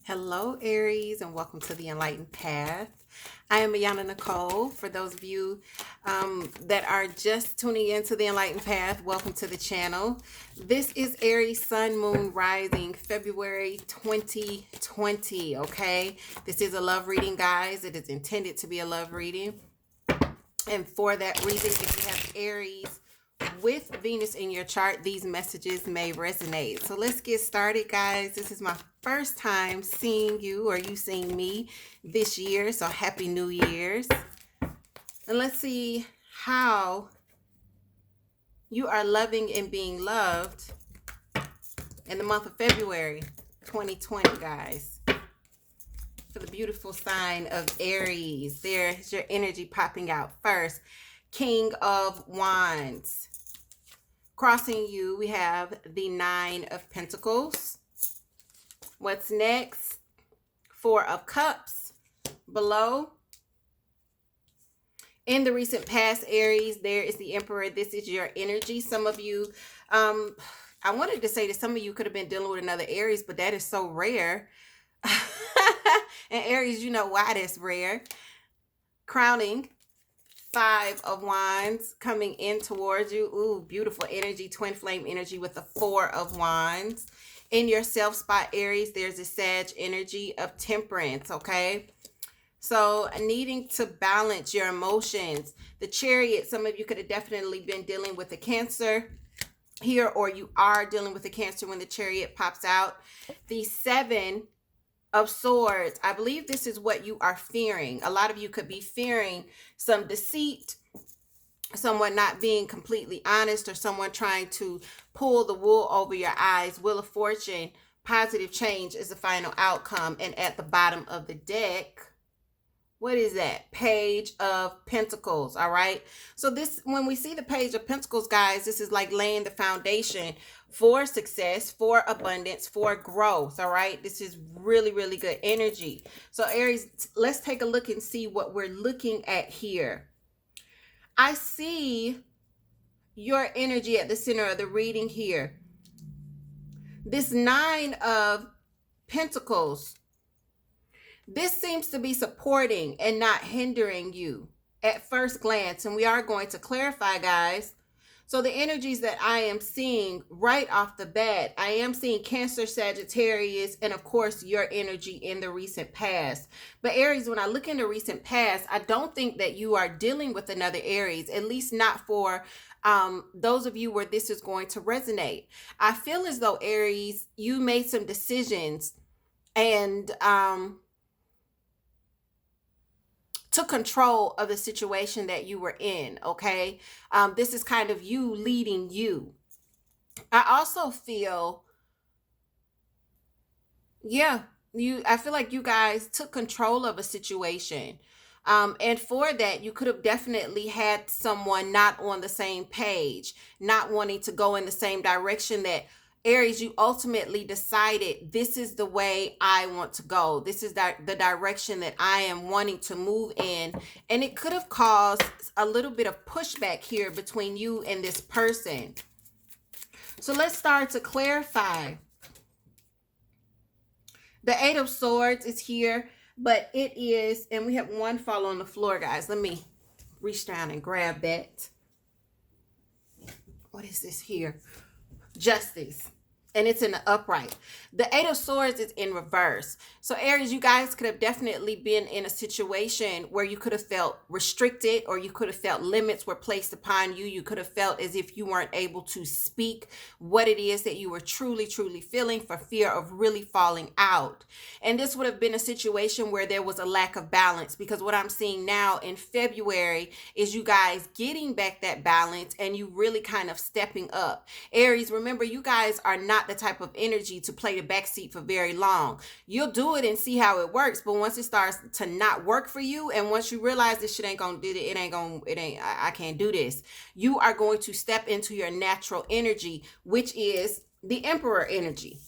Hello, Aries, and welcome to the Enlightened Path. I am Ayana Nicole. For those of you that are just tuning into the Enlightened Path, welcome to the channel. This is Aries Sun, Moon, Rising, February 2020, okay? This is a love reading, guys. It is intended to be a love reading. And for that reason, if you have Aries with Venus in your chart, these messages may resonate. So let's get started, guys. This is my first time seeing you or you seeing me this year. So happy New Year's. And let's see how you are loving and being loved in the month of February 2020, guys. For the beautiful sign of Aries, there's your energy popping out first. King of Wands. Crossing you, we have the Nine of Pentacles. What's next? Four of Cups. Below, in the recent past, Aries, there is the Emperor. This is your energy. Some of you, I wanted to say that some of you could have been dealing with another Aries, but that is so rare. And Aries, you know why that's rare. Crowning, Five of Wands coming in towards you. Ooh, beautiful energy, twin flame energy with the Four of Wands. In your self spot, Aries, there's a Sag energy of Temperance, okay? So needing to balance your emotions. The Chariot, some of you could have definitely been dealing with a Cancer here, or you are dealing with a Cancer when the Chariot pops out. The Seven of Swords, I believe this is what you are fearing. A lot of you could be fearing some deceit, someone not being completely honest, or someone trying to pull the wool over your eyes. Wheel of Fortune, positive change is the final outcome. And at the bottom of the deck, what is that? Page of Pentacles, all right? So this, when we see the Page of Pentacles, guys, this is like laying the foundation for success, for abundance, for growth, all right? This is really, really good energy. So Aries, let's take a look and see what we're looking at here. I see your energy at the center of the reading here. This Nine of Pentacles, this seems to be supporting and not hindering you at first glance. And we are going to clarify, guys. So the energies that I am seeing right off the bat, I am seeing Cancer, Sagittarius, and of course your energy in the recent past. But Aries, when I look in the recent past, I don't think that you are dealing with another Aries, at least not for those of you where this is going to resonate. I feel as though Aries, you made some decisions and took control of the situation that you were in, okay? This is kind of you leading you. I also feel, I feel like you guys took control of a situation. And for that, you could have definitely had someone not on the same page, not wanting to go in the same direction that Aries, you ultimately decided this is the way I want to go. This is the direction that I am wanting to move in. And it could have caused a little bit of pushback here between you and this person. So let's start to clarify. The Eight of Swords is here, but it is, and we have one fall on the floor, guys. Let me reach down and grab that. What is this here? Justice. And it's in the upright. The Eight of Swords is in reverse. So Aries, you guys could have definitely been in a situation where you could have felt restricted, or you could have felt limits were placed upon you. You could have felt as if you weren't able to speak what it is that you were truly, truly feeling for fear of really falling out. And this would have been a situation where there was a lack of balance, because what I'm seeing now in February is you guys getting back that balance and you really kind of stepping up. Aries, remember, you guys are not the type of energy to play the backseat for very long. You'll do it and see how it works, but once it starts to not work for you, and once you realize this shit ain't gonna do it, I can't do this, you are going to step into your natural energy, which is the Emperor energy.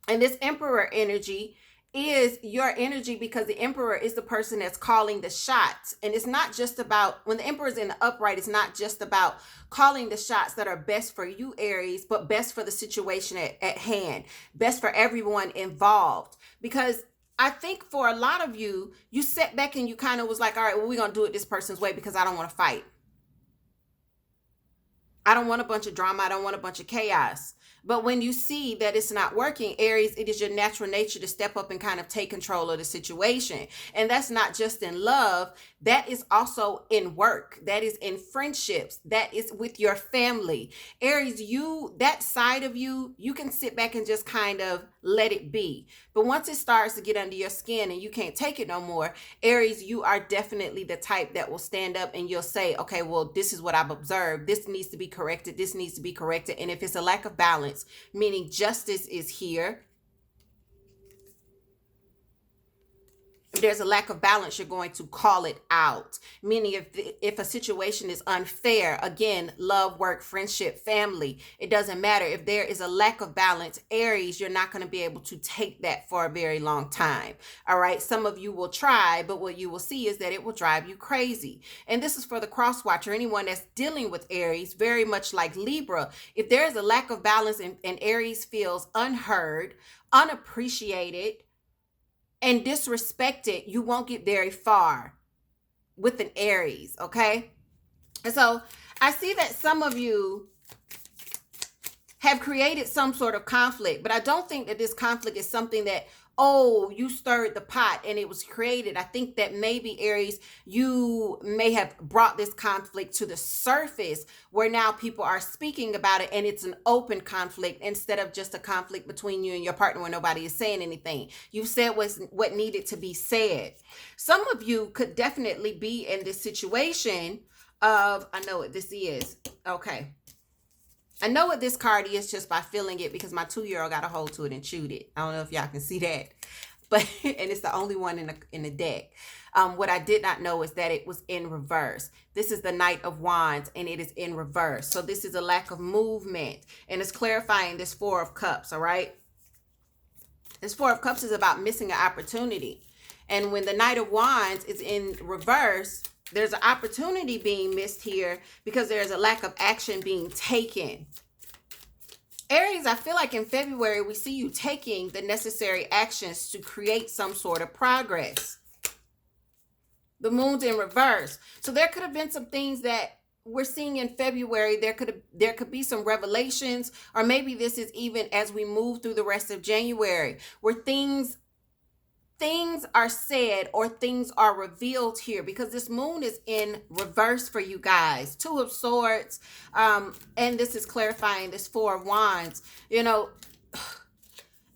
And this Emperor energy is your energy, because the emperor is the person that's calling the shots. And it's not just about, when the emperor is in the upright, it's not just about calling the shots that are best for you, Aries, but best for the situation at hand, best for everyone involved. Because I think for a lot of you, you sat back and you kind of was like, all right, well, we're going to do it this person's way because I don't want to fight. I don't want a bunch of drama. I don't want a bunch of chaos. But when you see that it's not working, Aries, it is your natural nature to step up and kind of take control of the situation. And that's not just in love. That is also in work. That is in friendships. That is with your family. Aries, that side of you, you can sit back and just kind of let it be. But once it starts to get under your skin and you can't take it no more, Aries, you are definitely the type that will stand up and you'll say, okay, well, this is what I've observed. This needs to be corrected. This needs to be corrected. And if it's a lack of balance, meaning justice is here, if there's a lack of balance, you're going to call it out. Meaning if a situation is unfair, again, love, work, friendship, family, it doesn't matter. If there is a lack of balance, Aries, you're not going to be able to take that for a very long time. All right. Some of you will try, but what you will see is that it will drive you crazy. And this is for the cross watcher, anyone that's dealing with Aries, very much like Libra. If there is a lack of balance and Aries feels unheard, unappreciated, and disrespected, you won't get very far with an Aries, okay? And so I see that some of you have created some sort of conflict, but I don't think that this conflict is something that, oh, you stirred the pot and it was created. I think that maybe, Aries, you may have brought this conflict to the surface where now people are speaking about it and it's an open conflict instead of just a conflict between you and your partner where nobody is saying anything. You said what needed to be said. Some of you could definitely be in this situation of, I know what this is. Okay. I know what this card is just by feeling it because my 2-year-old got a hold to it and chewed it. I don't know if y'all can see that, but and it's the only one in the deck. What I did not know is that it was in reverse. This is the Knight of Wands and it is in reverse. So this is a lack of movement, and it's clarifying this Four of Cups. All right. This Four of Cups is about missing an opportunity. And when the Knight of Wands is in reverse, there's an opportunity being missed here because there's a lack of action being taken. Aries, I feel like in February, we see you taking the necessary actions to create some sort of progress. The Moon's in reverse. So there could have been some things that we're seeing in February. There could be some revelations, or maybe this is even as we move through the rest of January, where things are said or things are revealed here, because this moon is in reverse for you guys. Two of Swords, and this is clarifying this Four of Wands. You know,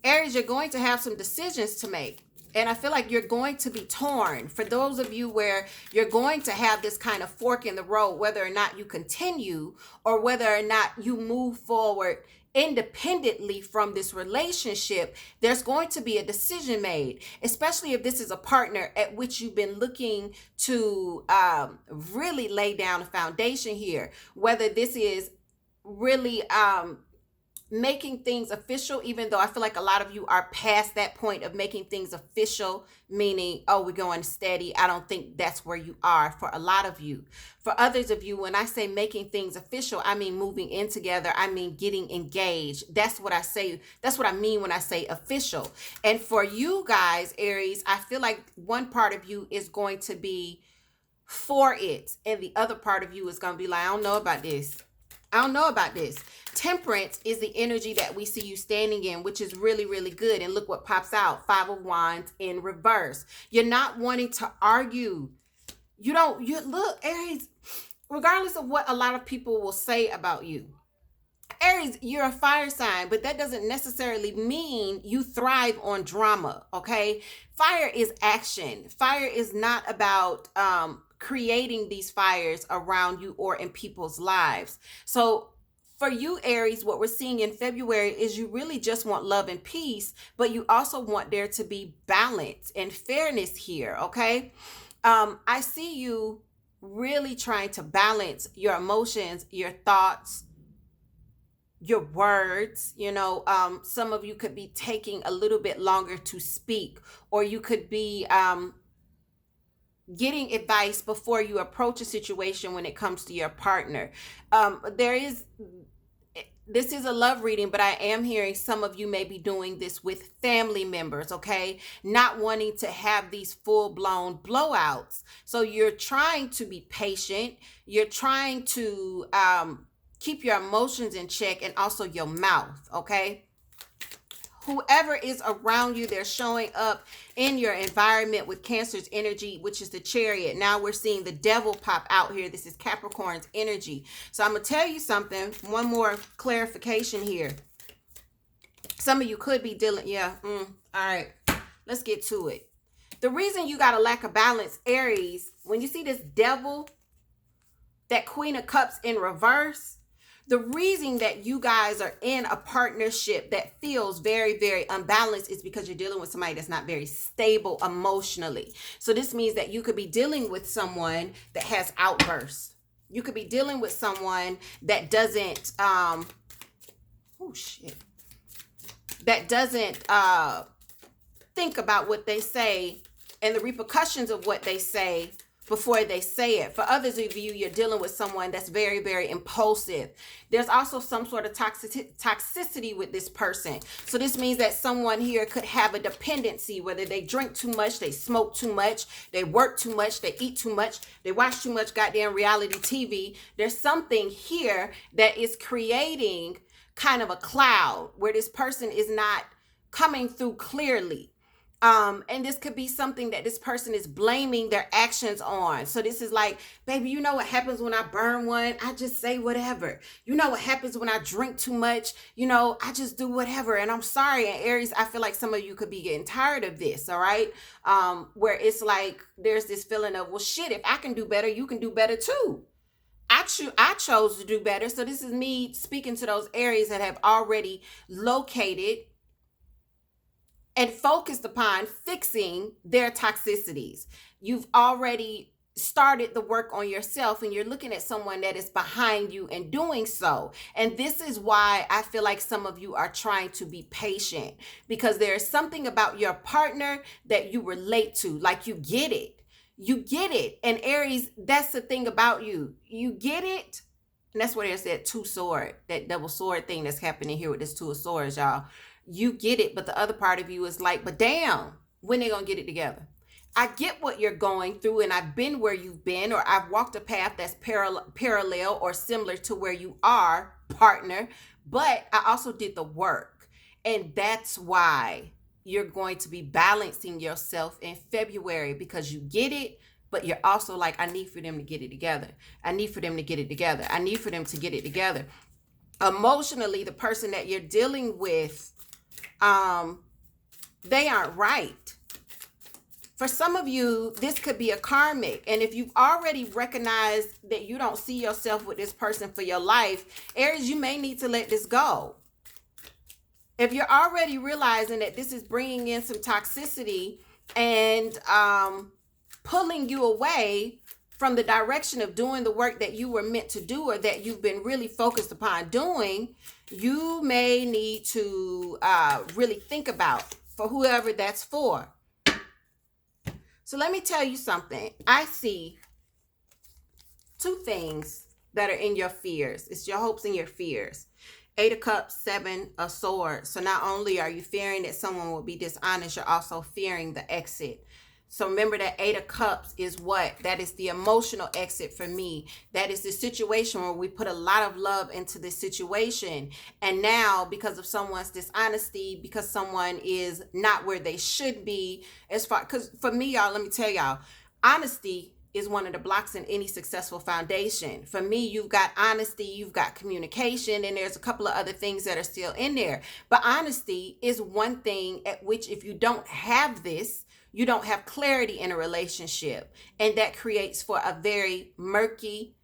Aries, you're going to have some decisions to make. And I feel like you're going to be torn. For those of you where you're going to have this kind of fork in the road, whether or not you continue or whether or not you move forward independently from this relationship, there's going to be a decision made, especially if this is a partner at which you've been looking to really lay down a foundation here, whether this is really making things official, even though I feel like a lot of you are past that point of making things official, meaning, oh, we're going steady. I don't think that's where you are for a lot of you. For others of you, when I say making things official, I mean moving in together. I mean getting engaged. That's what I say. That's what I mean when I say official. And for you guys, Aries, I feel like one part of you is going to be for it, and the other part of you is going to be like, I don't know about this. I don't know about this. Temperance is the energy that we see you standing in, which is really, really good. And look what pops out. Five of Wands in reverse. You're not wanting to argue. You look, Aries, regardless of what a lot of people will say about you. Aries, you're a fire sign, but that doesn't necessarily mean you thrive on drama, okay? Fire is action. Fire is not about creating these fires around you or in people's lives. So for you, Aries, what we're seeing in February is you really just want love and peace, but you also want there to be balance and fairness here, okay? I see you really trying to balance your emotions, your thoughts, your words. Some of you could be taking a little bit longer to speak, or you could be getting advice before you approach a situation when it comes to your partner. There is This is a love reading, but I am hearing some of you may be doing this with family members, okay? Not wanting to have these full blown blowouts. So you're trying to be patient. You're trying to keep your emotions in check, and also your mouth, okay? Whoever is around you, they're showing up in your environment with Cancer's energy, which is the Chariot. Now we're seeing the Devil pop out here. This is Capricorn's energy. So I'm going to tell you something. One more clarification here. Some of you could be dealing. All right. Let's get to it. The reason you got a lack of balance, Aries, when you see this Devil, that Queen of Cups in reverse, the reason that you guys are in a partnership that feels very, very unbalanced is because you're dealing with somebody that's not very stable emotionally. So this means that you could be dealing with someone that has outbursts. You could be dealing with someone that doesn't, that doesn't think about what they say and the repercussions of what they say before they say it. For others of you, you're dealing with someone that's very, very impulsive. There's also some sort of toxicity with this person. So this means that someone here could have a dependency, whether they drink too much, they smoke too much, they work too much, they eat too much, they watch too much goddamn reality TV. There's something here that is creating kind of a cloud where this person is not coming through clearly. And this could be something that this person is blaming their actions on. So this is like, baby, you know what happens when I burn one? I just say whatever. You know what happens when I drink too much? I just do whatever. And I'm sorry. And Aries, I feel like some of you could be getting tired of this. All right. Where it's like, there's this feeling of, well, shit, if I can do better, you can do better too. I chose to do better. So this is me speaking to those Aries that have already located and focused upon fixing their toxicities. You've already started the work on yourself, and you're looking at someone that is behind you and doing so. And this is why I feel like some of you are trying to be patient, because there is something about your partner that you relate to. Like, you get it. You get it. And Aries, that's the thing about you. You get it. And that's where there's that two sword, that double sword thing that's happening here with this two of swords, y'all. You get it, but the other part of you is like, but damn, when they gonna get it together? I get what you're going through, and I've been where you've been, or I've walked a path that's parallel or similar to where you are, partner, but I also did the work. And that's why you're going to be balancing yourself in February, because you get it, but you're also like, I need for them to get it together. I need for them to get it together. I need for them to get it together. Emotionally, the person that you're dealing with, they aren't right. For some of you, this could be a karmic. And if you've already recognized that you don't see yourself with this person for your life, Aries, you may need to let this go. If you're already realizing that this is bringing in some toxicity and pulling you away from the direction of doing the work that you were meant to do, or that you've been really focused upon doing, you may need to really think about, for whoever that's for. So let me tell you something. I see two things that are in your fears. It's your hopes and your fears. 8 of Cups, 7 of Swords. So not only are you fearing that someone will be dishonest, you're also fearing the exit. So remember that 8 of Cups is what? That is the emotional exit for me. That is the situation where we put a lot of love into this situation. And now, because of someone's dishonesty, because someone is not where they should be, because for me, y'all, let me tell y'all, honesty is one of the blocks in any successful foundation. For me, you've got honesty, you've got communication, and there's a couple of other things that are still in there. But honesty is one thing at which, if you don't have this, you don't have clarity in a relationship. And that creates for a very murky,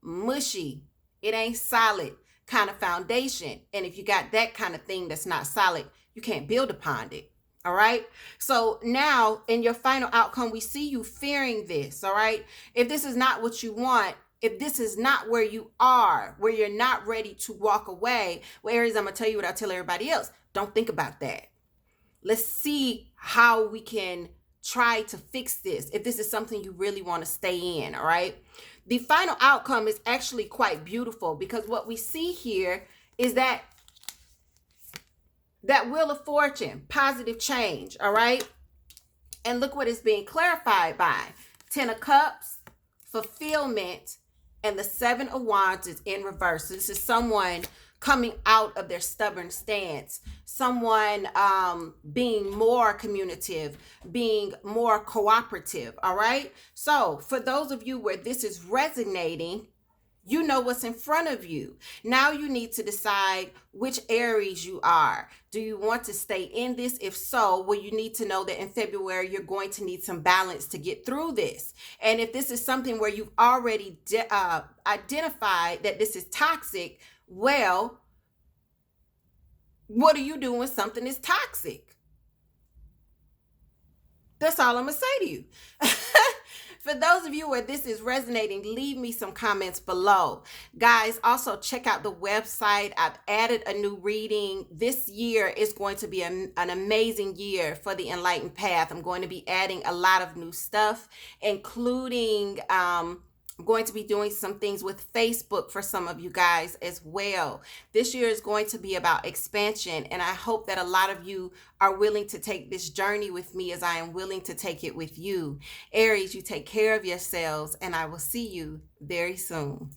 mushy, it ain't solid kind of foundation. And if you got that kind of thing that's not solid, you can't build upon it. All right. So now in your final outcome, we see you fearing this. All right. If this is not what you want, if this is not where you are, where you're not ready to walk away, well, Aries, I'm going to tell you what I tell everybody else. Don't think about that. Let's see how we can try to fix this if this is something you really want to stay in, all right? The final outcome is actually quite beautiful, because what we see here is that Wheel of Fortune, positive change, all right? And look what is being clarified by. 10 of Cups, fulfillment, and the 7 of Wands is in reverse. So this is someone coming out of their stubborn stance, someone being more communicative, being more cooperative, all right? So for those of you where this is resonating, you know what's in front of you. Now you need to decide which Aries you are. Do you want to stay in this? If so, well, you need to know that in February, you're going to need some balance to get through this. And if this is something where you've already identified that this is toxic, well, what do you do when something is toxic? That's all I'm going to say to you. For those of you where this is resonating, leave me some comments below. Guys, also check out the website. I've added a new reading. This year is going to be an amazing year for the Enlightened Path. I'm going to be adding a lot of new stuff, including I'm going to be doing some things with Facebook for some of you guys as well. This year is going to be about expansion, and I hope that a lot of you are willing to take this journey with me as I am willing to take it with you. Aries, you take care of yourselves, and I will see you very soon.